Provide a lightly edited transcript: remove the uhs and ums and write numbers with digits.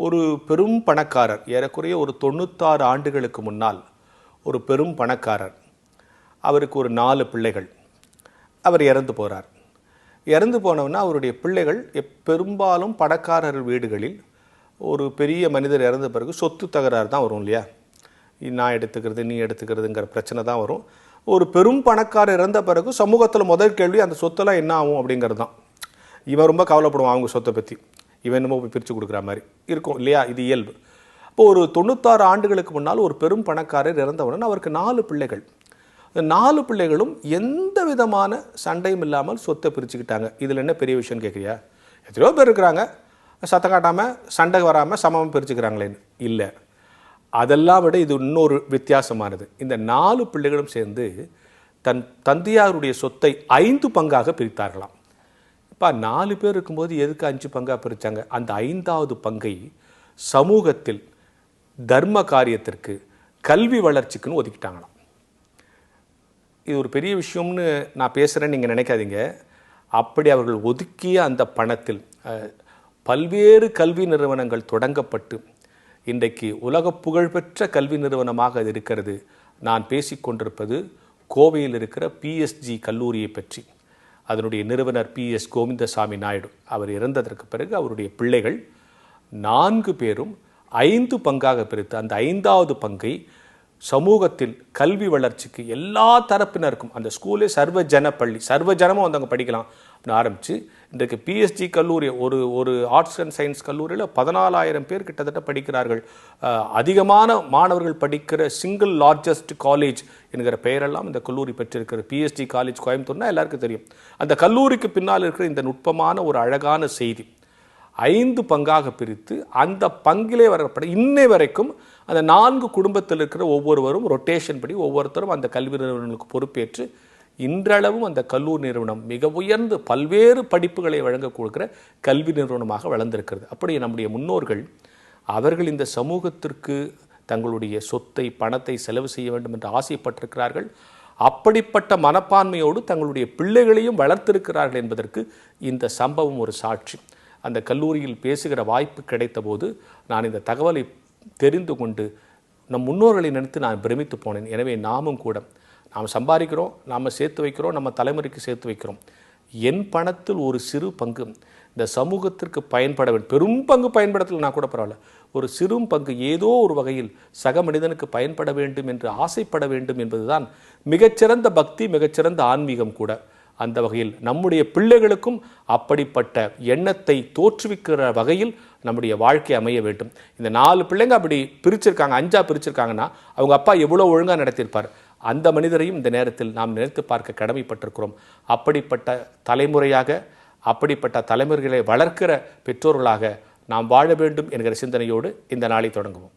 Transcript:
ஒரு பெரும் பணக்காரர், ஏறக்குறைய ஒரு 96 ஆண்டுகளுக்கு முன்னால் ஒரு பெரும் பணக்காரர், அவருக்கு ஒரு 4 பிள்ளைகள். அவர் இறந்து போகிறார். இறந்து போனவன்னா அவருடைய பிள்ளைகள் பெரும்பாலும் பணக்காரர் வீடுகளில் ஒரு பெரிய மனிதர் இறந்த பிறகு சொத்து தகராறு தான் வரும் இல்லையா? நான் எடுத்துக்கிறது நீ எடுத்துக்கிறதுங்கிற பிரச்சனை தான் வரும். ஒரு பெரும் பணக்காரர் இறந்த பிறகு சமூகத்தில் முதல் கேள்வி அந்த சொத்தெல்லாம் என்ன ஆகும் அப்படிங்கிறது தான். இவன் ரொம்ப கவலைப்படுவான் அவங்க சொத்தை பற்றி, இவன் என்னமோ போய் பிரித்து கொடுக்குற மாதிரி இருக்கும் இல்லையா? இது இயல்பு. இப்போ ஒரு 96 ஆண்டுகளுக்கு முன்னால் ஒரு பெரும் பணக்காரர் இறந்தவுடன் அவருக்கு 4 பிள்ளைகள். 4 பிள்ளைகளும் எந்த விதமான சண்டையும் இல்லாமல் சொத்தை பிரிச்சுக்கிட்டாங்க. இதில் என்ன பெரிய விஷயம்னு கேட்குறியா? எத்தனையோ பேர் இருக்கிறாங்க, சத்தம் காட்டாமல் சண்டை வராமல் சமமாக பிரிச்சுக்கிறாங்களேன்னு இல்லை. அதெல்லாம் விட இது இன்னொரு வித்தியாசமானது. இந்த 4 பிள்ளைகளும் சேர்ந்து தன் தந்தையாருடைய சொத்தை 5 பங்காக பிரித்தார்களாம். இப்போ 4 பேர் இருக்கும்போது எதுக்கு 5 பங்காக பிரித்தாங்க? அந்த 5வது பங்கை சமூகத்தில் தர்ம காரியத்திற்கு, கல்வி வளர்ச்சிக்குன்னு ஒதுக்கிட்டாங்களாம். இது ஒரு பெரிய விஷயம்னு நான் பேசுகிறேன்னு நீங்கள் நினைக்காதீங்க. அப்படி அவர்கள் ஒதுக்கிய அந்த பணத்தில் பல்வேறு கல்வி நிறுவனங்கள் தொடங்கப்பட்டு இன்றைக்கு உலக புகழ்பெற்ற கல்வி நிறுவனமாக அது இருக்கிறது. நான் பேசிக்கொண்டிருப்பது கோவையில் இருக்கிற பிஎஸ்ஜி கல்லூரியை பற்றி. அதனுடைய நிறுவனர் PS கோவிந்தசாமி நாயுடு. அவர் இறந்ததற்கு பிறகு அவருடைய பிள்ளைகள் 4 பேரும் 5 பங்காக பிரித்து அந்த 5வது பங்கை சமூகத்தில் கல்வி வளர்ச்சிக்கு எல்லா தரப்பினருக்கும், அந்த ஸ்கூலே சர்வஜன பள்ளி, சர்வஜனமும் வந்து அங்கே படிக்கலாம் அப்படின்னு ஆரம்பித்து இன்றைக்கு பிஎஸ்ஜி கல்லூரி ஒரு ஆர்ட்ஸ் அண்ட் சயின்ஸ் கல்லூரியில் 14,000 பேர் கிட்டத்தட்ட படிக்கிறார்கள். அதிகமான மாணவர்கள் படிக்கிற சிங்கிள் லார்ஜஸ்ட் காலேஜ் என்கிற பெயரெல்லாம் இந்த கல்லூரி பெற்றிருக்கிற பிஎஸ்ஜி காலேஜ் கோயம்புத்தூர்னா எல்லாருக்கும் தெரியும். அந்த கல்லூரிக்கு பின்னால் இருக்கிற இந்த நுட்பமான ஒரு அழகான செய்தி 5 பங்காக பிரித்து அந்த பங்கிலே வரப்பட இன்னை வரைக்கும் அந்த 4 குடும்பத்தில் இருக்கிற ஒவ்வொருவரும் ரொட்டேஷன் படி ஒவ்வொருத்தரும் அந்த கல்வி நிறுவனங்களுக்கு பொறுப்பேற்று இன்றளவும் அந்த கல்லூரி நிறுவனம் மிக உயர்ந்து பல்வேறு படிப்புகளை வழங்கக் கொடுக்கிற கல்வி நிறுவனமாக வளர்ந்திருக்கிறது. அப்படி நம்முடைய முன்னோர்கள் அவர்கள் இந்த சமூகத்திற்கு தங்களுடைய சொத்தை, பணத்தை செலவு செய்ய வேண்டும் என்று ஆசைப்பட்டிருக்கிறார்கள். அப்படிப்பட்ட மனப்பான்மையோடு தங்களுடைய பிள்ளைகளையும் வளர்த்திருக்கிறார்கள் என்பதற்கு இந்த சம்பவம் ஒரு சாட்சி. அந்த கல்லூரியில் பேசுகிற வாய்ப்பு கிடைத்த போது நான் இந்த தகவலை தெரிந்து கொண்டு நம் முன்னோர்களை நினைத்து நான் பிரமித்து போனேன். எனவே நாமும் கூட நாம் சம்பாதிக்கிறோம், நாம் சேர்த்து வைக்கிறோம், நம்ம தலைமுறைக்கு சேர்த்து வைக்கிறோம். என் பணத்தில் ஒரு சிறு பங்கு இந்த சமூகத்திற்கு பயன்பட வேண்டும். பெரும் பங்கு பயன்படுத்தலைன்னா கூட பரவாயில்ல, ஒரு சிறு பங்கு ஏதோ ஒரு வகையில் சக மனிதனுக்கு பயன்பட வேண்டும் என்று ஆசைப்பட வேண்டும் என்பதுதான் மிகச்சிறந்த பக்தி, மிகச்சிறந்த ஆன்மீகம் கூட. அந்த வகையில் நம்முடைய பிள்ளைகளுக்கும் அப்படிப்பட்ட எண்ணத்தை தோற்றுவிக்கிற வகையில் நம்முடைய வாழ்க்கை அமைய வேண்டும். இந்த 4 பிள்ளைங்க அப்படி பிரிச்சிருக்காங்க, 5ஆ பிரிச்சிருக்காங்கன்னா அவங்க அப்பா எவ்வளோ ஒழுங்காக நடத்தியிருப்பார். அந்த மனிதரையும் இந்த நேரத்தில் நாம் நினைத்து பார்க்க கடமைப்பட்டிருக்கிறோம். அப்படிப்பட்ட தலைமுறையாக, அப்படிப்பட்ட தலைமுறைகளை வளர்க்கிற பெற்றோர்களாக நாம் வாழ வேண்டும் என்கிற சிந்தனையோடு இந்த நாளை தொடங்குவோம்.